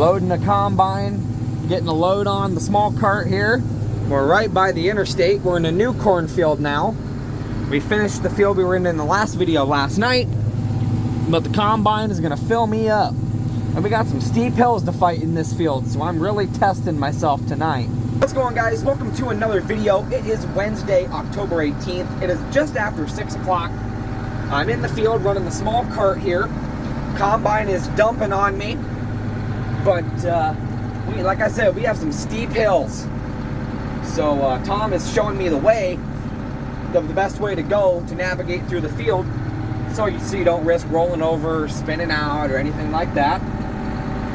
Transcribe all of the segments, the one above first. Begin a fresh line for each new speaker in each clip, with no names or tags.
loading the combine, getting a load on the small cart here. We're right by the interstate. We're in a new cornfield now. We finished the field we were in the last video last night, but the combine is gonna fill me up. And we got some steep hills to fight in this field, so I'm really testing myself tonight. What's going on, guys? Welcome to another video. It is Wednesday, October 18th. It is just after 6 o'clock. I'm in the field running the small cart here. Combine is dumping on me, but like I said, we have some steep hills. So Tom is showing me the way, the best way to go to navigate through the field, so you don't risk rolling over, spinning out, or anything like that.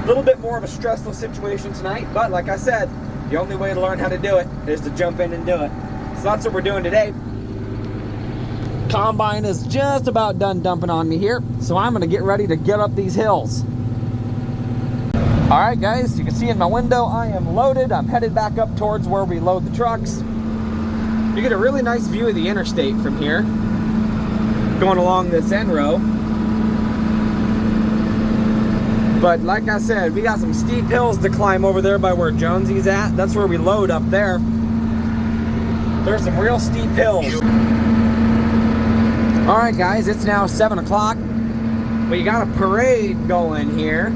A little bit more of a stressful situation tonight, but like I said, the only way to learn how to do it is to jump in and do it. So that's what we're doing today. Combine is just about done dumping on me here, so I'm gonna get ready to get up these hills. All right, guys, you can see in my window, I am loaded. I'm headed back up towards where we load the trucks. You get a really nice view of the interstate from here, going along this end row. But like I said, we got some steep hills to climb over there by where Jonesy's at. That's where we load up there. There's some real steep hills. All right, guys, it's now 7 o'clock. We got a parade going here.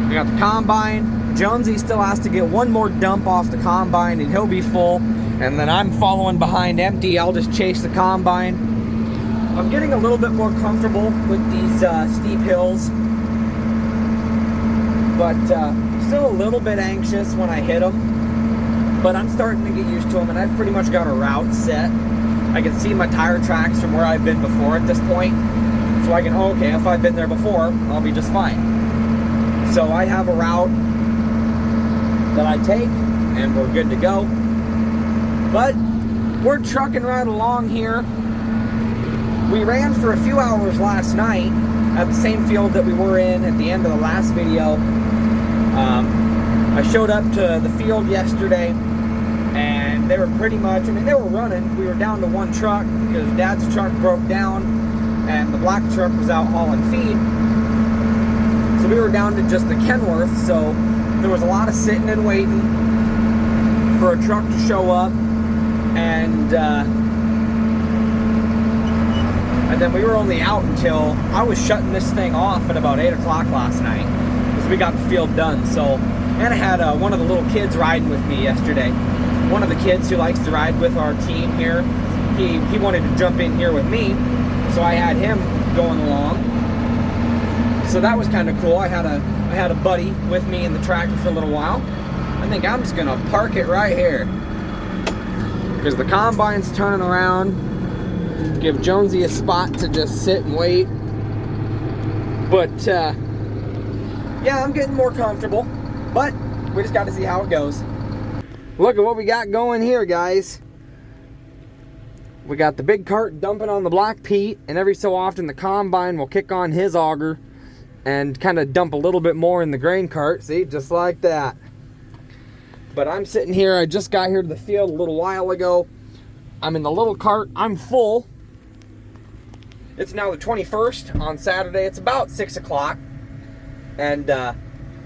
We got the combine. Jonesy still has to get one more dump off the combine and he'll be full. And then I'm following behind empty. I'll just chase the combine. I'm getting a little bit more comfortable with these steep hills, but still a little bit anxious when I hit them. But I'm starting to get used to them, and I've pretty much got a route set. I can see my tire tracks from where I've been before at this point, so I can, okay, if I've been there before, I'll be just fine. So I have a route that I take, and we're good to go. But we're trucking right along here. We ran for a few hours last night at the same field that we were in at the end of the last video. I showed up to the field yesterday, and they were pretty much, I mean, they were running. We were down to one truck because Dad's truck broke down, and the black truck was out hauling feed. So we were down to just the Kenworth, so there was a lot of sitting and waiting for a truck to show up, and then we were only out until, I was shutting this thing off at about 8 o'clock last night, because we got the field done. So, and I had one of the little kids riding with me yesterday. One of the kids who likes to ride with our team here, he wanted to jump in here with me, so I had him going along. So that was kind of cool. I had a buddy with me in the tractor for a little while. I think I'm just gonna park it right here, because the combine's turning around. Give Jonesy a spot to just sit and wait. But yeah, I'm getting more comfortable, but we just got to see how it goes. Look at what we got going here, guys. We got the big cart dumping on the black peat, and every so often the combine will kick on his auger and kind of dump a little bit more in the grain cart. See, just like that. But I'm sitting here. I just got here to the field a little while ago. I'm in the little cart. I'm full. It's now the 21st on Saturday. It's about 6 o'clock. And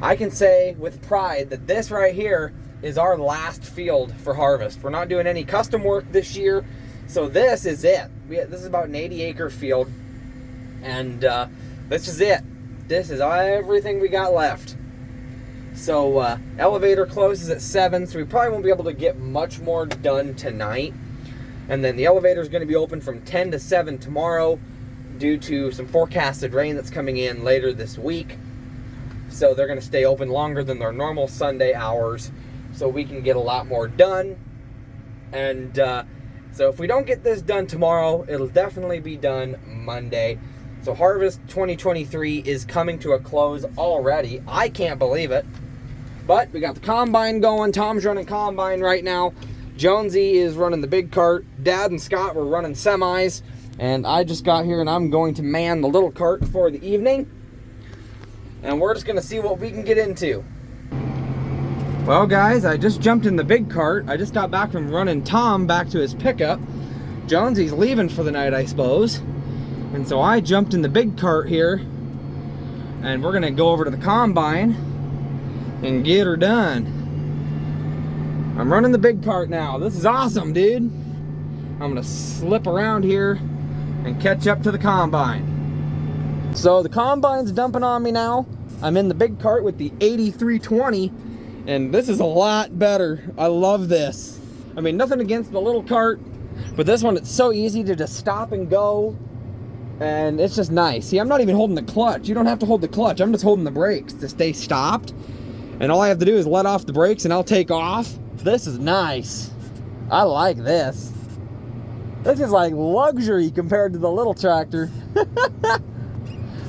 I can say with pride that this right here is our last field for harvest. We're not doing any custom work this year. So this is it. This is about an 80-acre field. And this is it. This is everything we got left. So elevator closes at 7, so we probably won't be able to get much more done tonight. And then the elevator is going to be open from 10 to 7 tomorrow due to some forecasted rain that's coming in later this week. So they're going to stay open longer than their normal Sunday hours, so we can get a lot more done. And so if we don't get this done tomorrow, it'll definitely be done Monday. So Harvest 2023 is coming to a close already. I can't believe it. But we got the combine going. Tom's running combine right now. Jonesy is running the big cart. Dad and Scott were running semis. And I just got here and I'm going to man the little cart for the evening. And we're just going to see what we can get into. Well, guys, I just jumped in the big cart. I just got back from running Tom back to his pickup. Jonesy's leaving for the night, I suppose. And so I jumped in the big cart here. And we're going to go over to the combine and get her done. I'm running the big cart now. This is awesome, dude. I'm gonna slip around here and catch up to the combine. So the combine's dumping on me now. I'm in the big cart with the 8320, and this is a lot better. I love this. I mean, nothing against the little cart, but this one, it's so easy to just stop and go, and it's just nice. See, I'm not even holding the clutch. You don't have to hold the clutch. I'm just holding the brakes to stay stopped, and all I have to do is let off the brakes and I'll take off. This is nice. I like this. This is like luxury compared to the little tractor.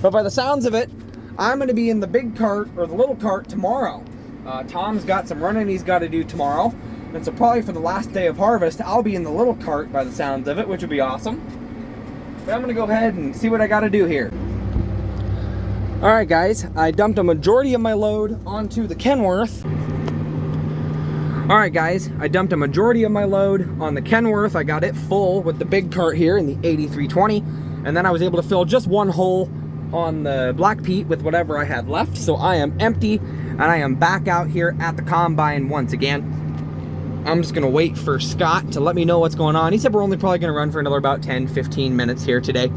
But by the sounds of it, I'm going to be in the big cart, or the little cart, tomorrow. Tom's got some running he's got to do tomorrow. And so probably for the last day of harvest, I'll be in the little cart by the sounds of it, which would be awesome. But I'm going to go ahead and see what I got to do here. Alright guys, I dumped a majority of my load onto the Kenworth. Alright guys, I dumped a majority of my load on the Kenworth. I got it full with the big cart here in the 8320. And then I was able to fill just one hole on the Black Pete with whatever I had left. So I am empty, and I am back out here at the combine once again. I'm just gonna wait for Scott to let me know what's going on. He said we're only probably gonna run for another about 10-15 minutes here today,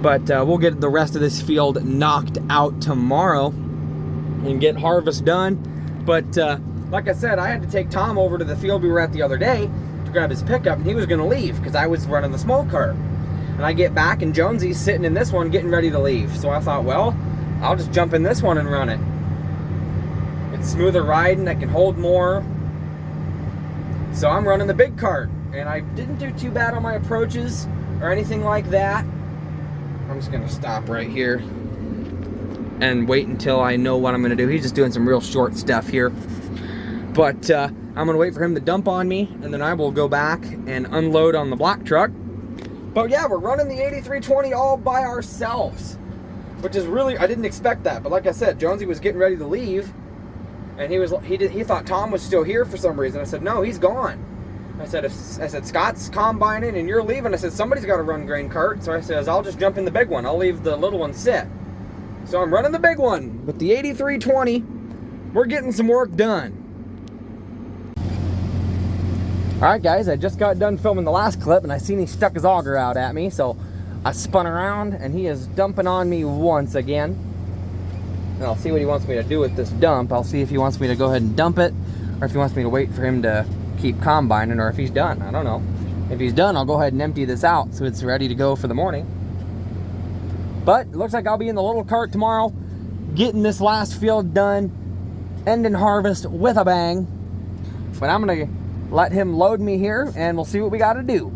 but we'll get the rest of this field knocked out tomorrow and get harvest done. But like I said, I had to take Tom over to the field we were at the other day to grab his pickup, and he was gonna leave because I was running the small cart. And I get back and Jonesy's sitting in this one getting ready to leave. So I thought, well, I'll just jump in this one and run it. It's smoother riding, I can hold more. So I'm running the big cart. And I didn't do too bad on my approaches or anything like that. I'm just gonna stop right here and wait until I know what I'm gonna do. He's just doing some real short stuff here. But I'm gonna wait for him to dump on me, and then I will go back and unload on the black truck. But yeah, we're running the 8320 all by ourselves, which is really, I didn't expect that. But like I said, Jonesy was getting ready to leave, and he thought Tom was still here for some reason. I said, no, he's gone. I said, Scott's combining and you're leaving. I said, somebody's got to run grain cart. So I says, I'll just jump in the big one. I'll leave the little one sit. So I'm running the big one with the 8320. We're getting some work done. Alright guys, I just got done filming the last clip and I seen he stuck his auger out at me, so I spun around and he is dumping on me once again. And I'll see what he wants me to do with this dump. I'll see if he wants me to go ahead and dump it, or if he wants me to wait for him to keep combining, or if he's done. I don't know. If he's done, I'll go ahead and empty this out so it's ready to go for the morning. But it looks like I'll be in the little cart tomorrow, getting this last field done, ending harvest with a bang. But I'm gonna let him load me here and we'll see what we got to do.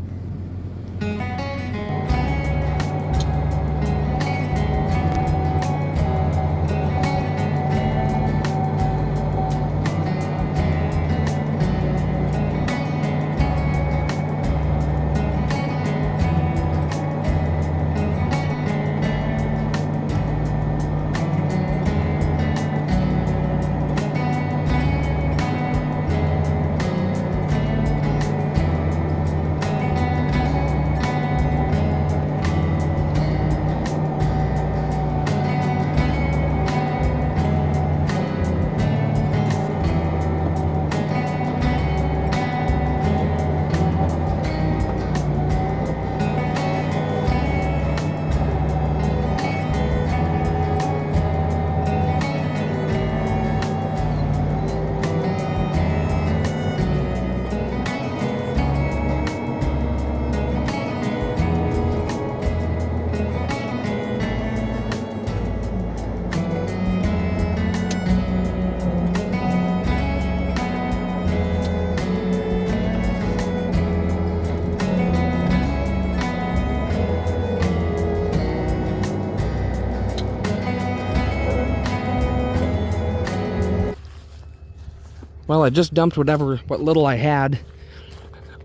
Well, I just dumped what little I had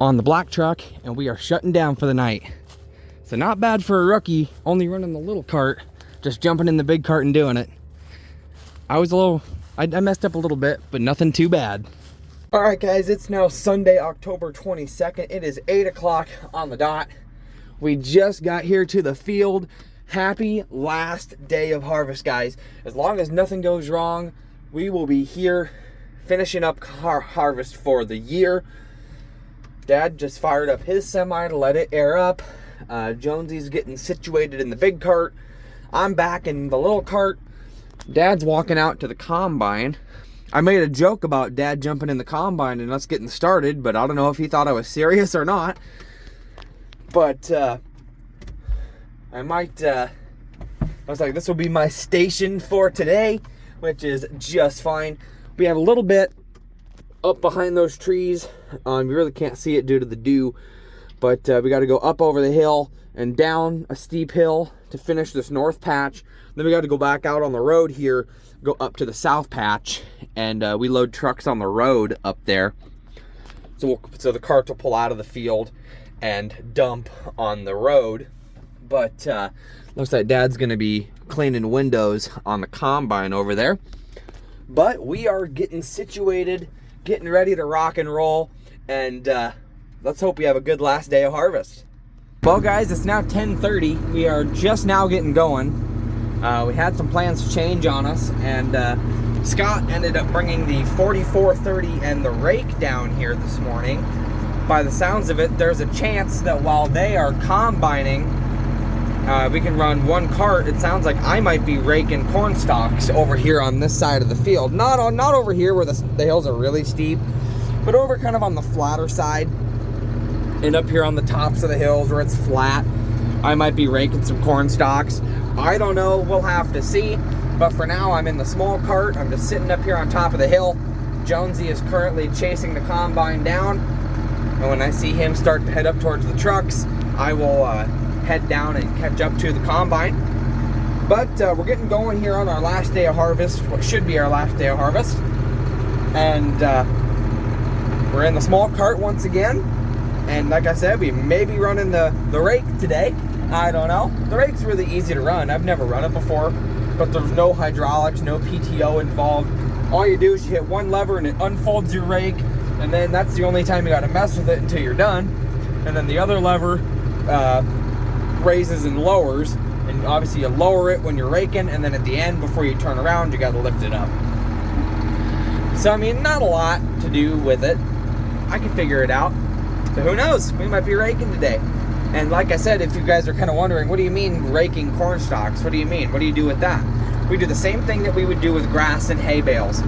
on the black truck, and we are shutting down for the night. So not bad for a rookie, only running the little cart, just jumping in the big cart and doing it. I messed up a little bit, but nothing too bad. All right, guys, it's now Sunday, October 22nd. It is 8 o'clock on the dot. We just got here to the field. Happy last day of harvest, guys. As long as nothing goes wrong, we will be here finishing up our harvest for the year. Dad just fired up his semi to let it air up. Jonesy's getting situated in the big cart. I'm back in the little cart. Dad's walking out to the combine. I made a joke about Dad jumping in the combine and us getting started, but I don't know if he thought I was serious or not. But I was like, this will be my station for today, which is just fine. We have a little bit up behind those trees. You really can't see it due to the dew, but we got to go up over the hill and down a steep hill to finish this north patch. Then we got to go back out on the road here, go up to the south patch, and we load trucks on the road up there. So the cart will pull out of the field and dump on the road. But looks like Dad's going to be cleaning windows on the combine over there. But we are getting situated, getting ready to rock and roll, and let's hope we have a good last day of harvest. Well, guys, it's now 10:30. We are just now getting going. We had some plans change on us, and Scott ended up bringing the 4430 and the rake down here this morning. By the sounds of it, there's a chance that while they are combining, we can run one cart. It sounds like I might be raking corn stalks over here on this side of the field. Not over here where the hills are really steep, but over kind of on the flatter side. And up here on the tops of the hills where it's flat, I might be raking some corn stalks. I don't know, we'll have to see. But for now, I'm in the small cart. I'm just sitting up here on top of the hill. Jonesy is currently chasing the combine down. And when I see him start to head up towards the trucks, I will head down and catch up to the combine. But we're getting going here on our last day of harvest, what should be our last day of harvest. And we're in the small cart once again. And like I said, we may be running the rake today. I don't know. The rake's really easy to run. I've never run it before, but there's no hydraulics, no PTO involved. All you do is you hit one lever and it unfolds your rake, and then that's the only time you got to mess with it until you're done. And then the other lever raises and lowers, and obviously you lower it when you're raking, and then at the end, before you turn around, you got to lift it up. So I mean, not a lot to do with it. I can figure it out. So who knows? We might be raking today. And like I said, if you guys are kind of wondering, what do you mean raking corn stalks? What do you mean? What do you do with that? We do the same thing that we would do with grass and hay bales.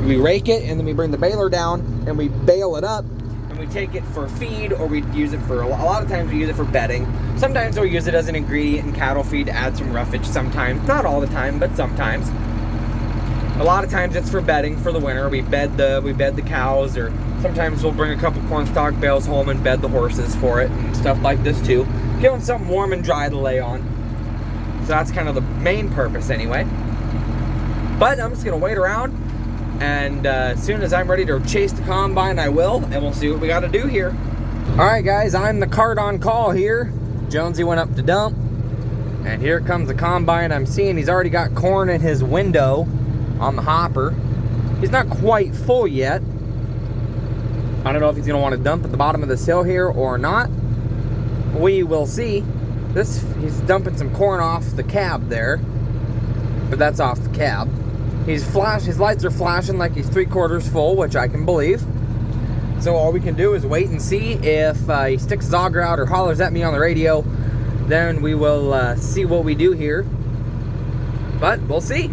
We rake it, and then we bring the baler down, and we bale it up, and we take it for feed, or we use it for, a lot of times we use it for bedding. Sometimes we'll use it as an ingredient in cattle feed to add some roughage sometimes. Not all the time, but sometimes. A lot of times it's for bedding for the winter. We bed the cows, or sometimes we'll bring a couple corn stalk bales home and bed the horses for it and stuff like this too. Give them something warm and dry to lay on. So that's kind of the main purpose anyway. But I'm just gonna wait around, and as soon as I'm ready to chase the combine, I will, and we'll see what we gotta do here. All right, guys, I'm the cart on call here. Jonesy went up to dump, and here comes the combine. I'm seeing he's already got corn in his window on the hopper. He's not quite full yet. I don't know if he's gonna want to dump at the bottom of this hill here or not. We will see. He's dumping some corn off the cab there, but that's off the cab. His lights are flashing like he's 3/4 full, which I can believe. So all we can do is wait and see. If he sticks his auger out or hollers at me on the radio, then we will see what we do here. But we'll see.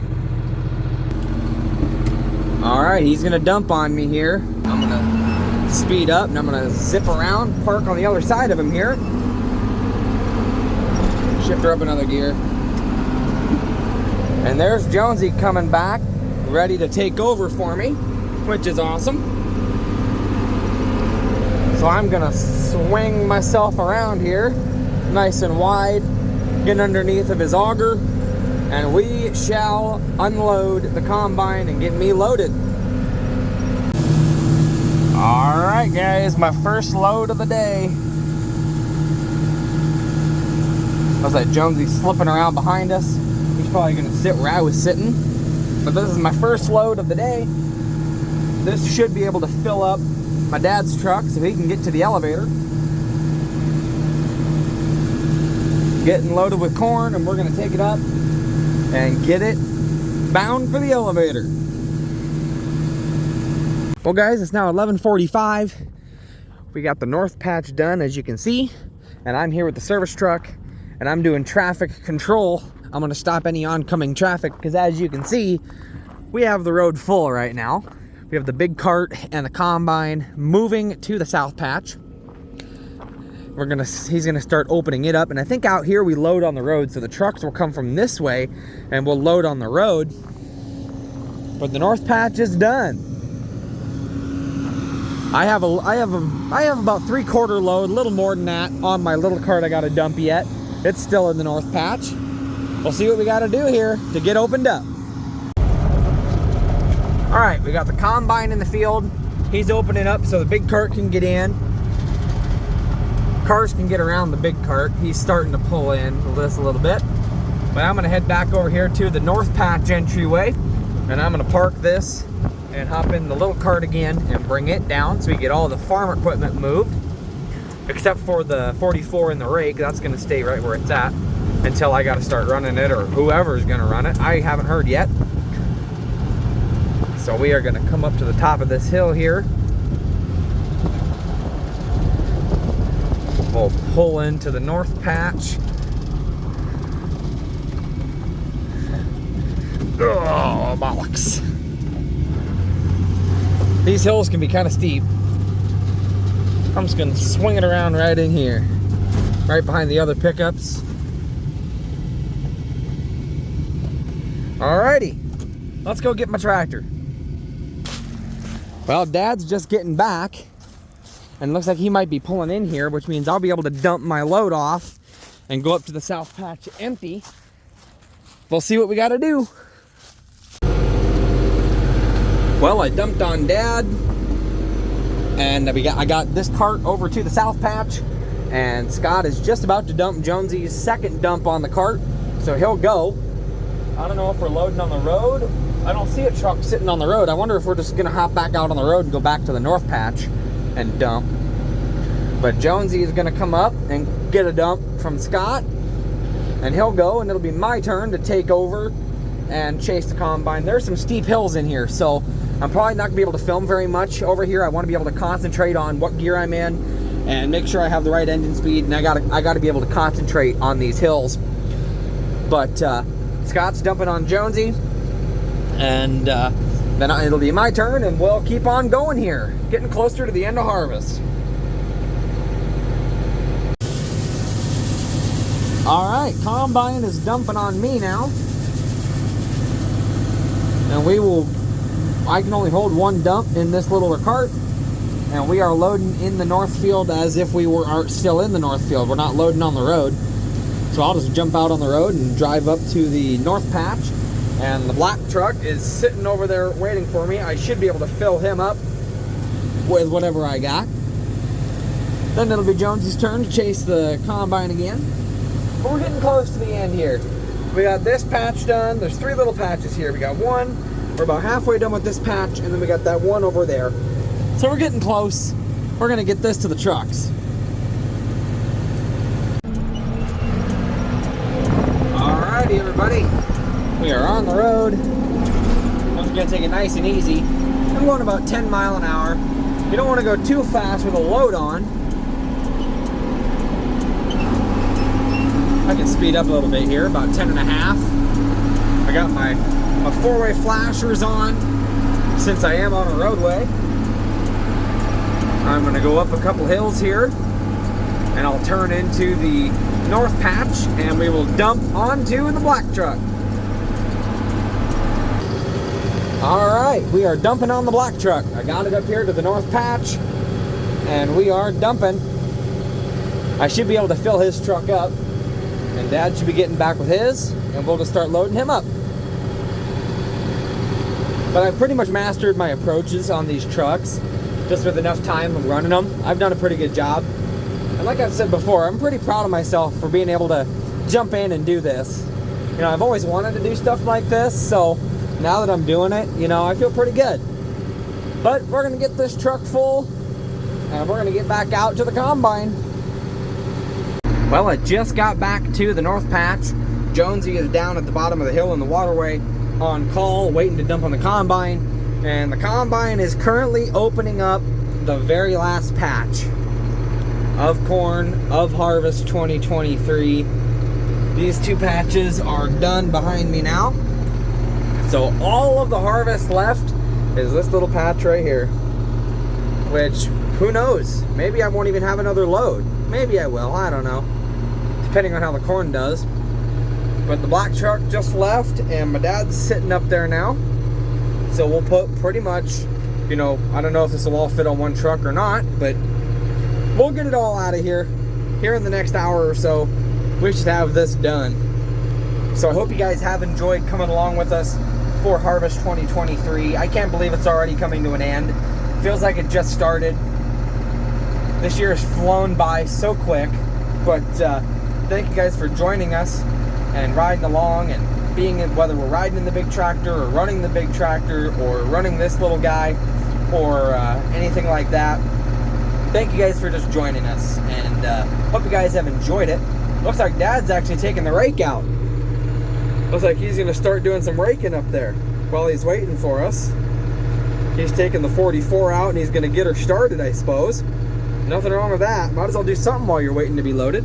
Alright, he's gonna dump on me here. I'm gonna speed up, and I'm gonna zip around, park on the other side of him here. Shift her up another gear. And there's Jonesy coming back, ready to take over for me, which is awesome. So I'm gonna swing myself around here, nice and wide, get underneath of his auger, and we shall unload the combine and get me loaded. All right, guys, my first load of the day. Looks like Jonesy's slipping around behind us. He's probably gonna sit where I was sitting. But this is my first load of the day. This should be able to fill up my dad's truck so he can get to the elevator. Getting loaded with corn, and we're gonna take it up and get it bound for the elevator. Well guys, it's now 11:45. We got the north patch done, as you can see, and I'm here with the service truck, and I'm doing traffic control. I'm gonna stop any oncoming traffic, because as you can see, we have the road full right now. We have the big cart and the combine moving to the south patch. He's gonna start opening it up, and I think out here we load on the road, so the trucks will come from this way and we'll load on the road. But the north patch is done. I have about 3/4 load, a little more than that, on my little cart I gotta dump yet. It's still in the north patch. We'll see what we gotta do here to get opened up. All right, we got the combine in the field. He's opening up so the big cart can get in. Cars can get around the big cart. He's starting to pull in this a little bit. But I'm gonna head back over here to the north patch entryway, and I'm gonna park this and hop in the little cart again and bring it down so we get all the farm equipment moved, except for the 44 and the rake. That's gonna stay right where it's at until I gotta start running it, or whoever's gonna run it. I haven't heard yet. So we are gonna come up to the top of this hill here. We'll pull into the north patch. Oh, bollocks. These hills can be kind of steep. I'm just gonna swing it around right in here, right behind the other pickups. Alrighty, let's go get my tractor. Well, Dad's just getting back, and it looks like he might be pulling in here, which means I'll be able to dump my load off and go up to the south patch empty. We'll see what we gotta do. Well, I dumped on Dad, and I got this cart over to the south patch, and Scott is just about to dump Jonesy's second dump on the cart, so he'll go. I don't know if we're loading on the road. I don't see a truck sitting on the road. I wonder if we're just gonna hop back out on the road and go back to the north patch and dump. But Jonesy is gonna come up and get a dump from Scott, and he'll go, and it'll be my turn to take over and chase the combine. There's some steep hills in here, so I'm probably not gonna be able to film very much over here. I want to be able to concentrate on what gear I'm in and make sure I have the right engine speed, and I gotta be able to concentrate on these hills. But Scott's dumping on Jonesy, and then it'll be my turn, and we'll keep on going here, getting closer to the end of harvest. All right, combine is dumping on me now, and I can only hold one dump in this little cart, and we are loading in the north field as if we are still in the north field. We're not loading on the road. So I'll just jump out on the road and drive up to the north patch, and the black truck is sitting over there waiting for me. I should be able to fill him up with whatever I got. Then it'll be Jonesy's turn to chase the combine again. But we're getting close to the end here. We got this patch done. There's 3 little patches here. We got one. We're about halfway done with this patch, and then we got that one over there. So we're getting close. We're gonna get this to the trucks. Alrighty, everybody. We are on the road. I'm just gonna take it nice and easy. I'm going about 10 miles an hour. You don't want to go too fast with a load on. I can speed up a little bit here, about 10.5. I got my 4-way flashers on since I am on a roadway. I'm going to go up a couple hills here, and I'll turn into the north patch, and we will dump onto the black truck. All right, we are dumping on the black truck. I got it up here to the north patch, and we are dumping. I should be able to fill his truck up, and Dad should be getting back with his, and we'll just start loading him up. But I've pretty much mastered my approaches on these trucks, just with enough time of running them. I've done a pretty good job. And like I've said before, I'm pretty proud of myself for being able to jump in and do this. You know, I've always wanted to do stuff like this, so now that I'm doing it, you know, I feel pretty good. But we're gonna get this truck full, and we're gonna get back out to the combine. Well, I just got back to the north patch. Jonesy is down at the bottom of the hill in the waterway, on call waiting to dump on the combine, and the combine is currently opening up the very last patch of corn of harvest 2023. These two patches are done behind me now. So all of the harvest left is this little patch right here, which, who knows, maybe I won't even have another load. Maybe I will, I don't know, depending on how the corn does. But the black truck just left and my dad's sitting up there now. So we'll put pretty much, you know, I don't know if this will all fit on one truck or not, but we'll get it all out of here in the next hour or so. We should have this done. So I hope you guys have enjoyed coming along with us for Harvest 2023. I can't believe it's already coming to an end. Feels like it just started. This year has flown by so quick, but thank you guys for joining us and riding along and being in, whether we're riding in the big tractor or running the big tractor or running this little guy or anything like that. Thank you guys for just joining us, and hope you guys have enjoyed it. Looks like Dad's actually taking the rake out. Looks like he's gonna start doing some raking up there while he's waiting for us. He's taking the 44 out and he's gonna get her started, I suppose. Nothing wrong with that. Might as well do something while you're waiting to be loaded.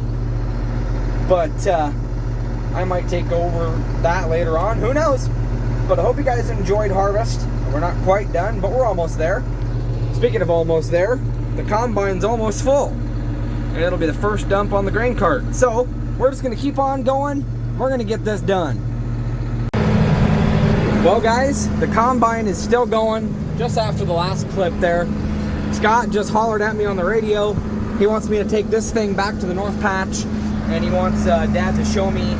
But I might take over that later on, who knows? But I hope you guys enjoyed harvest. We're not quite done, but we're almost there. Speaking of almost there, the combine's almost full, and it'll be the first dump on the grain cart. So we're just gonna keep on going. We're gonna get this done. Well guys, the combine is still going. Just after the last clip there, Scott just hollered at me on the radio. He wants me to take this thing back to the north patch, and he wants Dad to show me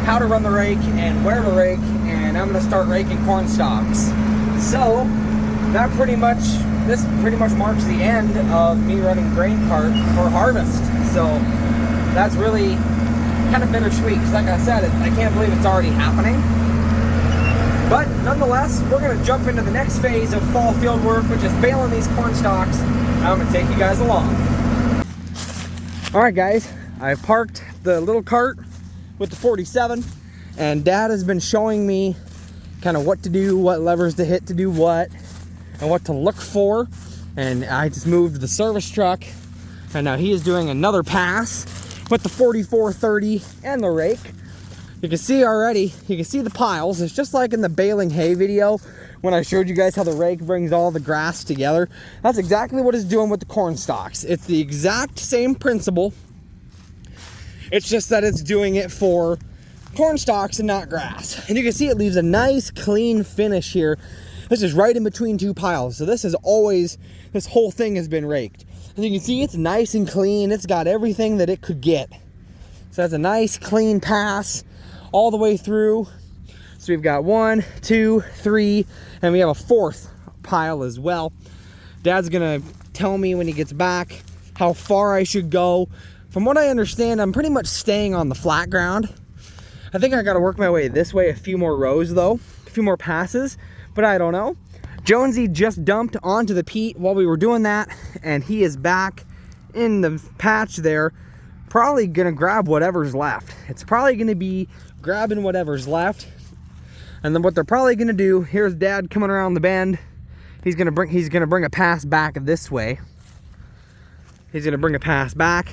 how to run the rake and where to rake, and I'm gonna start raking corn stalks. So this pretty much marks the end of me running grain cart for harvest. So that's really kind of bittersweet, because like I said, I can't believe it's already happening. But nonetheless, we're gonna jump into the next phase of fall field work, which is baling these corn stalks. I'm gonna take you guys along. All right guys, I parked the little cart with the 47, and Dad has been showing me kind of what to do, what levers to hit to do what, and what to look for. And I just moved the service truck, and now he is doing another pass with the 4430 and the rake. You can see already, you can see the piles. It's just like in the baling hay video when I showed you guys how the rake brings all the grass together. That's exactly what it's doing with the corn stalks. It's the exact same principle. It's just that it's doing it for corn stalks and not grass. And you can see it leaves a nice clean finish here. This is right in between two piles. So this whole thing has been raked. And you can see it's nice and clean. It's got everything that it could get. So that's a nice clean pass all the way through. So we've got 1, 2, 3, and we have a 4th pile as well. Dad's gonna tell me when he gets back how far I should go. From what I understand, I'm pretty much staying on the flat ground. I think I gotta work my way this way a few more rows though, a few more passes, but I don't know. Jonesy just dumped onto the peat while we were doing that, and he is back in the patch there, probably gonna grab whatever's left. It's probably gonna be grabbing whatever's left. And then what they're probably gonna do, here's Dad coming around the bend. He's gonna bring a pass back this way. He's gonna bring a pass back.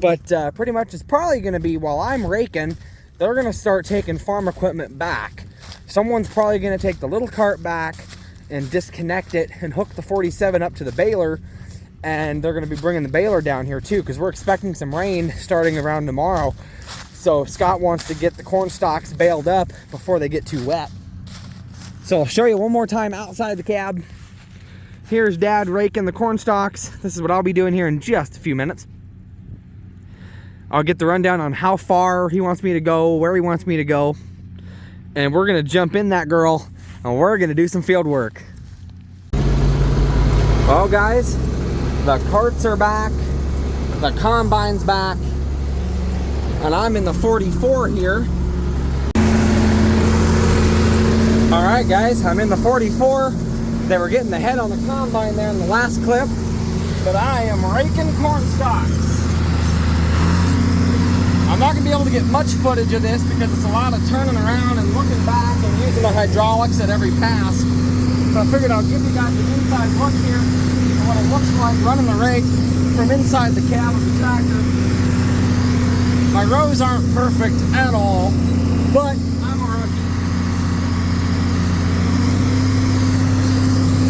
But pretty much it's probably gonna be, while I'm raking, they're gonna start taking farm equipment back. Someone's probably gonna take the little cart back and disconnect it and hook the 47 up to the baler. And they're gonna be bringing the baler down here too, because we're expecting some rain starting around tomorrow. So Scott wants to get the corn stalks baled up before they get too wet. So I'll show you one more time outside the cab. Here's Dad raking the corn stalks. This is what I'll be doing here in just a few minutes. I'll get the rundown on how far he wants me to go, where he wants me to go. And we're gonna jump in that girl and we're gonna do some field work. Well guys, the carts are back, the combine's back, and I'm in the 44 here. All right guys, I'm in the 44. They were getting the head on the combine there in the last clip, but I am raking corn stalks. I'm I'm not going to be able to get much footage of this because it's a lot of turning around and looking back and using the hydraulics at every pass. So I figured I'll give you guys an inside look here at what it looks like running the rake from inside the cab of the tractor. My rows aren't perfect at all, but I'm a rookie.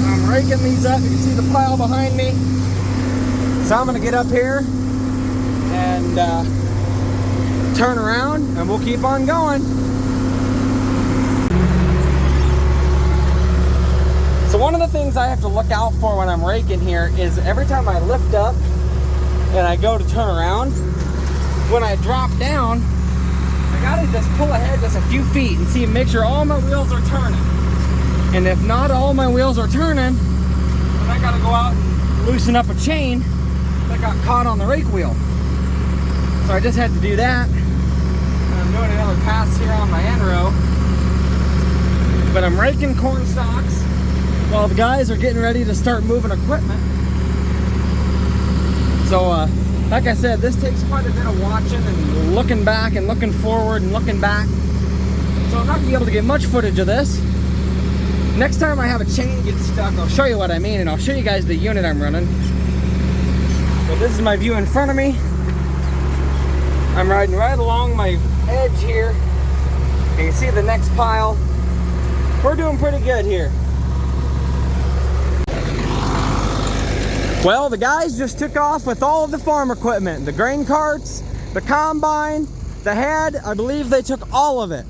I'm raking these up. You can see the pile behind me. So I'm going to get up here and turn around and we'll keep on going. So one of the things I have to look out for when I'm raking here is every time I lift up and I go to turn around, when I drop down, I gotta just pull ahead just a few feet and see, make sure all my wheels are turning. And if not all my wheels are turning, then I gotta go out and loosen up a chain that got caught on the rake wheel. So I just had to do that. And I'm doing another pass here on my end row. But I'm raking corn stalks while the guys are getting ready to start moving equipment. So like I said, this takes quite a bit of watching and looking back and looking forward and looking back. So I'm not gonna be able to get much footage of this. Next time I have a chain get stuck, I'll show you what I mean and I'll show you guys the unit I'm running. So this is my view in front of me. I'm riding right along my edge here. You can see the next pile. We're doing pretty good here. Well, the guys just took off with all of the farm equipment. The grain carts, the combine, the head. I believe they took all of it.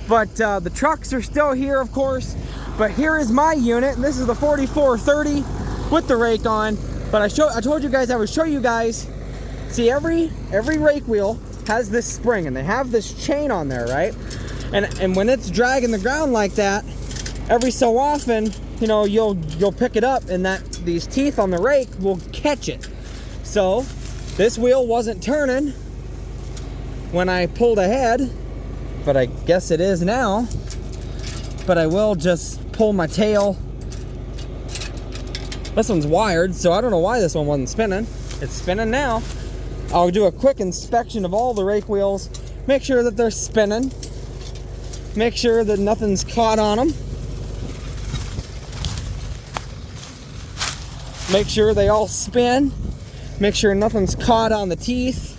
But the trucks are still here, of course. But here is my unit, and this is the 4430 with the rake on. But I told you guys I would show you guys. See, every rake wheel has this spring, and they have this chain on there, right? And when it's dragging the ground like that, every so often, you know, you'll pick it up, and these teeth on the rake will catch it. So this wheel wasn't turning when I pulled ahead, but I guess it is now. But I will just pull my tail. This one's wired, so I don't know why this one wasn't spinning. It's spinning now. I'll do a quick inspection of all the rake wheels, make sure that they're spinning, make sure that nothing's caught on them. Make sure they all spin. Make sure nothing's caught on the teeth.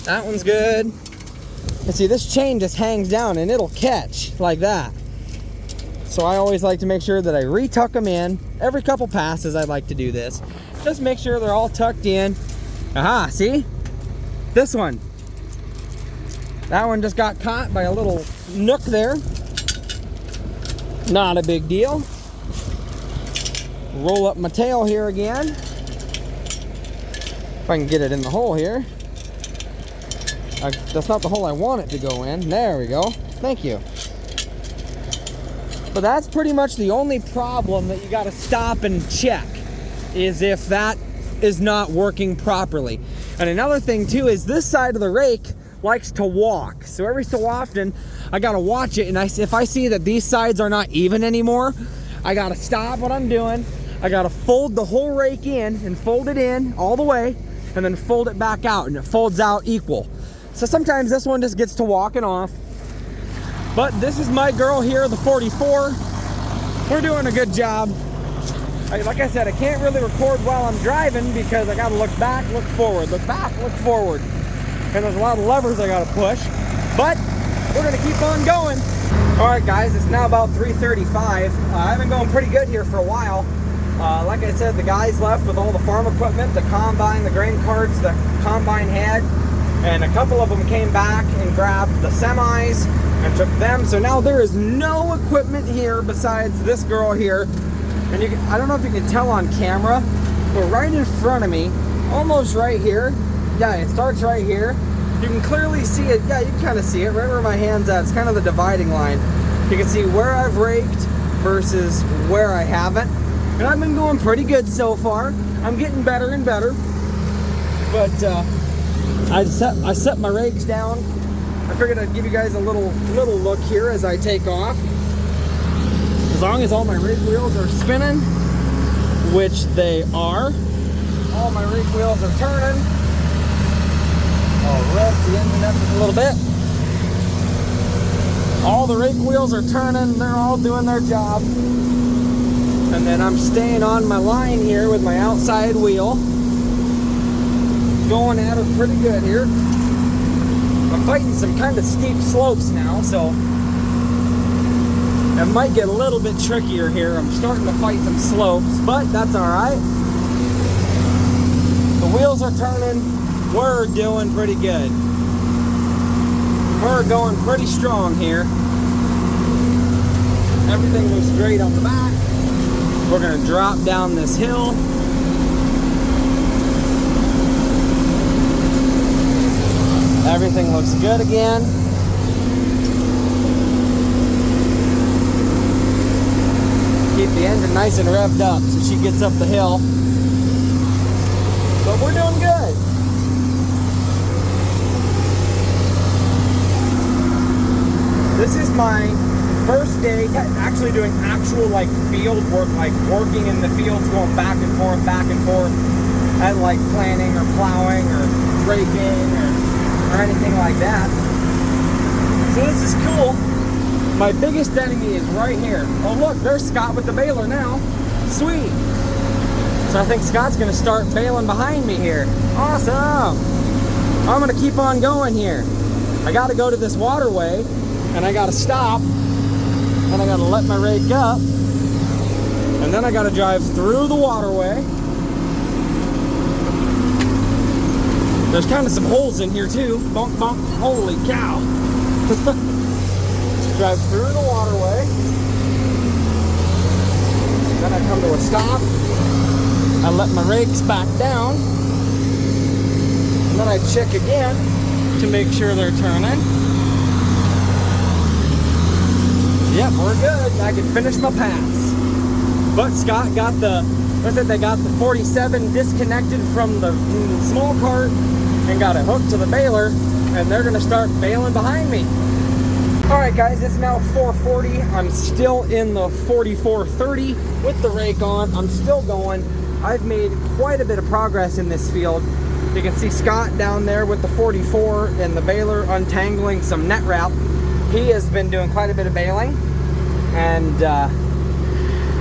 That one's good. And see, this chain just hangs down and it'll catch like that. So I always like to make sure that I retuck them in. Every couple passes I like to do this. Just make sure they're all tucked in. Aha, see? This one. That one just got caught by a little nook there. Not a big deal. Roll up my tail here again. If I can get it in the hole here. That's not the hole I want it to go in. There we go. Thank you. But that's pretty much the only problem that you got to stop and check, is if that is not working properly. And another thing too is this side of the rake likes to walk. So every so often I got to watch it, and if I see that these sides are not even anymore, I got to stop what I'm doing. I gotta fold the whole rake in and fold it in all the way and then fold it back out, and it folds out equal. So sometimes this one just gets to walking off. But this is my girl here, the 44. We're doing a good job. Like I said, I can't really record while I'm driving because I gotta look back, look forward, look back, look forward. And there's a lot of levers I gotta push. But we're gonna keep on going. All right guys, it's now about 3:35. I've been going pretty good here for a while. Like I said, the guys left with all the farm equipment, the combine, the grain carts, the combine head, and a couple of them came back and grabbed the semis and took them. So now there is no equipment here besides this girl here. And I don't know if you can tell on camera, but right in front of me, almost right here, yeah, it starts right here. You can clearly see it. Yeah, you can kind of see it right where my hand's at. It's kind of the dividing line. You can see where I've raked versus where I haven't. And I've been going pretty good so far. I'm getting better and better. But I set my rakes down. I figured I'd give you guys a little look here as I take off. As long as all my rake wheels are spinning, which they are. All my rake wheels are turning. Alright. the engine up just a little bit. All the rake wheels are turning, they're all doing their job. And then I'm staying on my line here with my outside wheel. Going at her pretty good here. I'm fighting some kind of steep slopes now, so it might get a little bit trickier here. I'm starting to fight some slopes, but that's alright. The wheels are turning. We're doing pretty good. We're going pretty strong here. Everything looks great on the back. We're going to drop down this hill. Everything looks good again. Keep the engine nice and revved up so she gets up the hill. But we're doing good. This is my first day actually doing actual like field work, like working in the fields, going back and forth, and like planting or plowing or raking or anything like that. So this is cool. My biggest enemy is right here. Oh look, there's Scott with the baler now. Sweet. So I think Scott's gonna start baling behind me here. Awesome. I'm gonna keep on going here. I gotta go to this waterway and I gotta stop and I gotta let my rake up and then I gotta drive through the waterway. There's kind of some holes in here too. Bump, bump, holy cow. Drive through the waterway. Then I come to a stop. I let my rakes back down. And then I check again to make sure they're turning. Yep, we're good. I can finish my pass. But Scott got the, they got the 47 disconnected from the small cart and got it hooked to the baler, and they're gonna start baling behind me. All right, guys, it's now 4:40. I'm still in the 4430 with the rake on. I'm still going. I've made quite a bit of progress in this field. You can see Scott down there with the 44 and the baler untangling some net wrap. He has been doing quite a bit of baling, and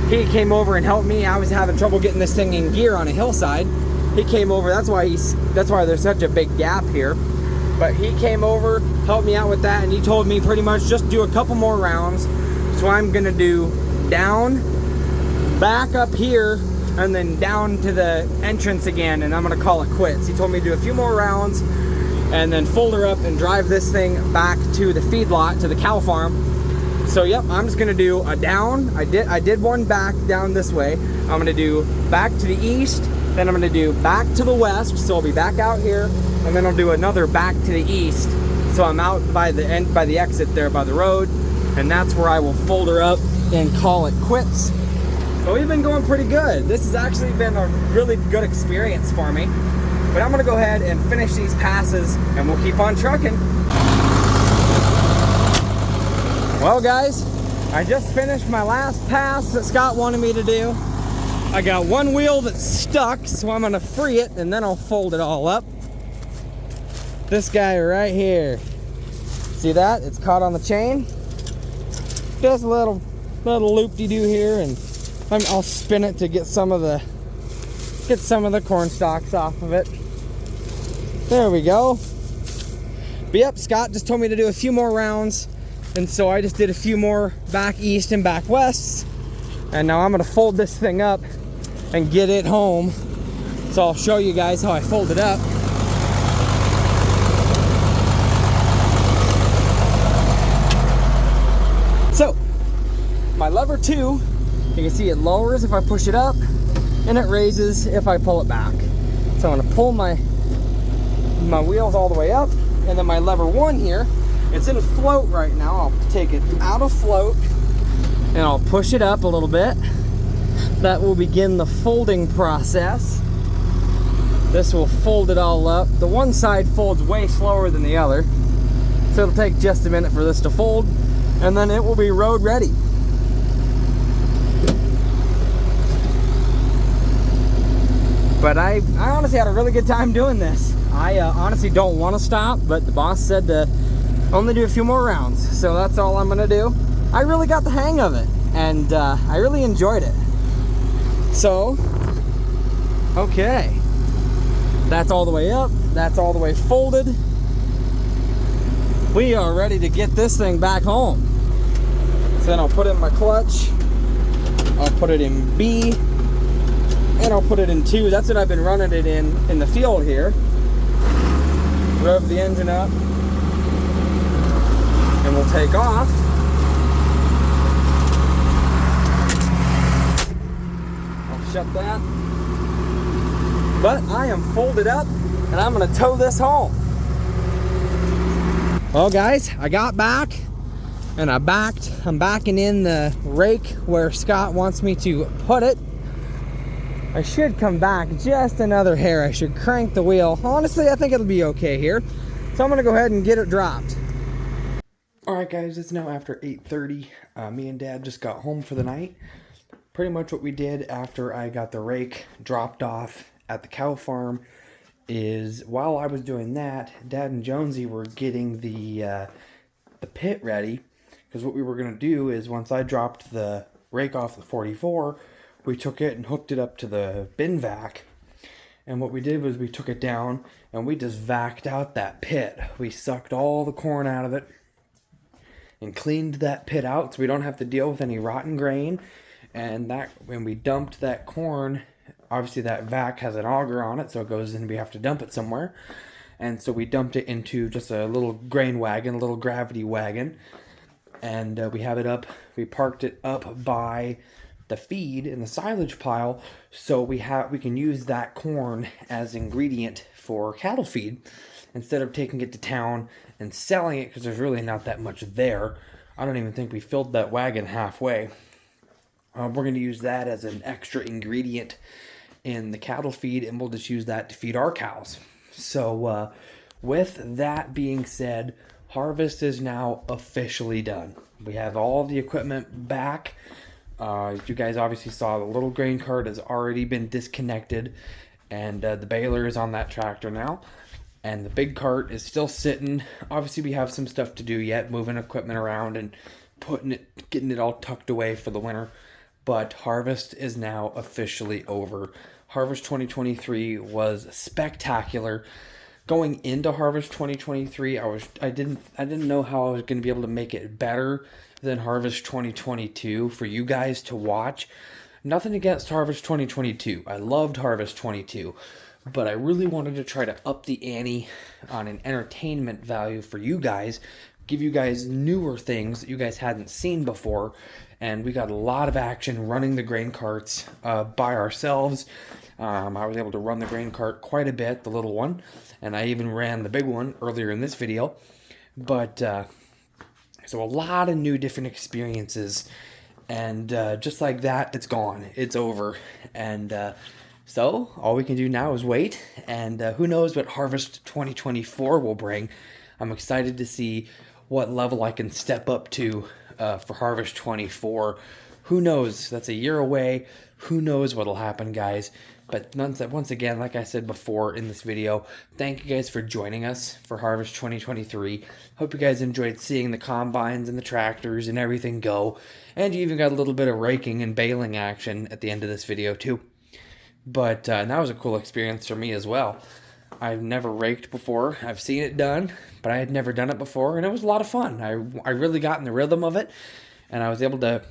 he came over and helped me. I was having trouble getting this thing in gear on a hillside. He came over. That's why there's such a big gap here. But he came over, helped me out with that, and he told me pretty much just do a couple more rounds. So I'm gonna do down, back up here, and then down to the entrance again, and I'm gonna call it quits. He told me to do a few more rounds and then fold her up and drive this thing back to the feedlot, to the cow farm. So yep, I'm just gonna do a down. I did one back down this way. I'm gonna do back to the east, then I'm gonna do back to the west, so I'll be back out here, and then I'll do another back to the east. So I'm out by the end, by the exit there by the road, and that's where I will fold her up and call it quits. So we've been going pretty good. This has actually been a really good experience for me. But I'm gonna go ahead and finish these passes and we'll keep on trucking. Well guys, I just finished my last pass that Scott wanted me to do. I got one wheel that's stuck, so I'm gonna free it and then I'll fold it all up. This guy right here. See that? It's caught on the chain. Just a little loop-de-doo here, and I'll spin it to get some of the corn stalks off of it. There we go. But yep, Scott just told me to do a few more rounds, and so I just did a few more back east and back west, and now I'm gonna fold this thing up and get it home. So I'll show you guys how I fold it up. So my lever 2, you can see it lowers if I push it up, and it raises if I pull it back. So I'm gonna pull my wheels all the way up, and then my lever 1 here, it's in float right now. I'll take it out of float and I'll push it up a little bit. That will begin the folding process. This will fold it all up. The one side folds way slower than the other, so it'll take just a minute for this to fold, and then it will be road ready. But I honestly had a really good time doing this. I honestly don't want to stop, but the boss said to only do a few more rounds, so that's all I'm gonna do. I really got the hang of it, and I really enjoyed it. So, okay, that's all the way up, that's all the way folded. We are ready to get this thing back home. So then I'll put it in my clutch, I'll put it in B, and I'll put it in 2. That's what I've been running it in the field here. Rev the engine up, and we'll take off. I'll shut that. But I am folded up, and I'm gonna tow this home. Well guys, I got back, and I'm backing in the rake where Scott wants me to put it. I should come back just another hair. I should crank the wheel. Honestly, I think it'll be okay here. So I'm gonna go ahead and get it dropped. All right guys, it's now after 8:30. Me and Dad just got home for the night. Pretty much what we did after I got the rake dropped off at the cow farm is, while I was doing that, Dad and Jonesy were getting the pit ready, because what we were going to do is, once I dropped the rake off the 44, we took it and hooked it up to the bin vac, and what we did was we took it down and we just vacked out that pit. We sucked all the corn out of it and cleaned that pit out so we don't have to deal with any rotten grain. And that, when we dumped that corn, obviously that vac has an auger on it, so it goes in, we have to dump it somewhere. And so we dumped it into just a little grain wagon, a little gravity wagon. And we have it up, we parked it up by the feed in the silage pile, so we can use that corn as ingredient for cattle feed, instead of taking it to town and selling it, because there's really not that much there. I don't even think we filled that wagon halfway. We're going to use that as an extra ingredient in the cattle feed, and we'll just use that to feed our cows. So with that being said, harvest is now officially done. We have all the equipment back. You guys obviously saw the little grain cart has already been disconnected, and the baler is on that tractor now, and the big cart is still sitting. Obviously we have some stuff to do yet, moving equipment around and getting it all tucked away for the winter. But harvest is now officially over. Harvest 2023 was spectacular. Going into Harvest 2023, I didn't know how I was going to be able to make it better than Harvest 2022 for you guys to watch. Nothing against Harvest 2022. I loved Harvest 22, but I really wanted to try to up the ante on an entertainment value for you guys, give you guys newer things that you guys hadn't seen before. And we got a lot of action running the grain carts by ourselves. I was able to run the grain cart quite a bit, the little one, and I even ran the big one earlier in this video. But so a lot of new different experiences, and just like that, it's gone, it's over. And so all we can do now is wait, and who knows what Harvest 2024 will bring. I'm excited to see what level I can step up to for Harvest 24. Who knows? That's a year away. Who knows what'll happen, guys? But once again, like I said before in this video, thank you guys for joining us for Harvest 2023. Hope you guys enjoyed seeing the combines and the tractors and everything go. And you even got a little bit of raking and baling action at the end of this video too. But that was a cool experience for me as well. I've never raked before. I've seen it done, but I had never done it before, and it was a lot of fun. I really got in the rhythm of it, and I was able to,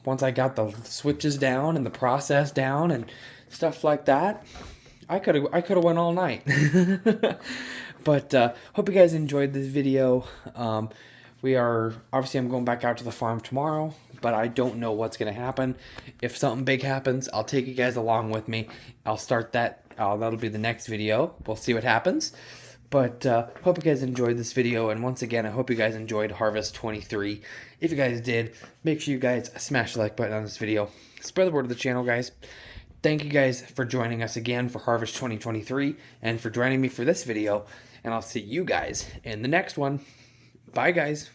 once I got the switches down and the process down and stuff like that, I could have went all night. But hope you guys enjoyed this video. I'm going back out to the farm tomorrow, but I don't know what's going to happen. If something big happens, I'll take you guys along with me. I'll start that. That'll be the next video. We'll see what happens. But hope you guys enjoyed this video. And once again, I hope you guys enjoyed Harvest 23. If you guys did, make sure you guys smash the like button on this video. Spread the word of the channel, guys. Thank you guys for joining us again for Harvest 2023 and for joining me for this video. And I'll see you guys in the next one. Bye, guys.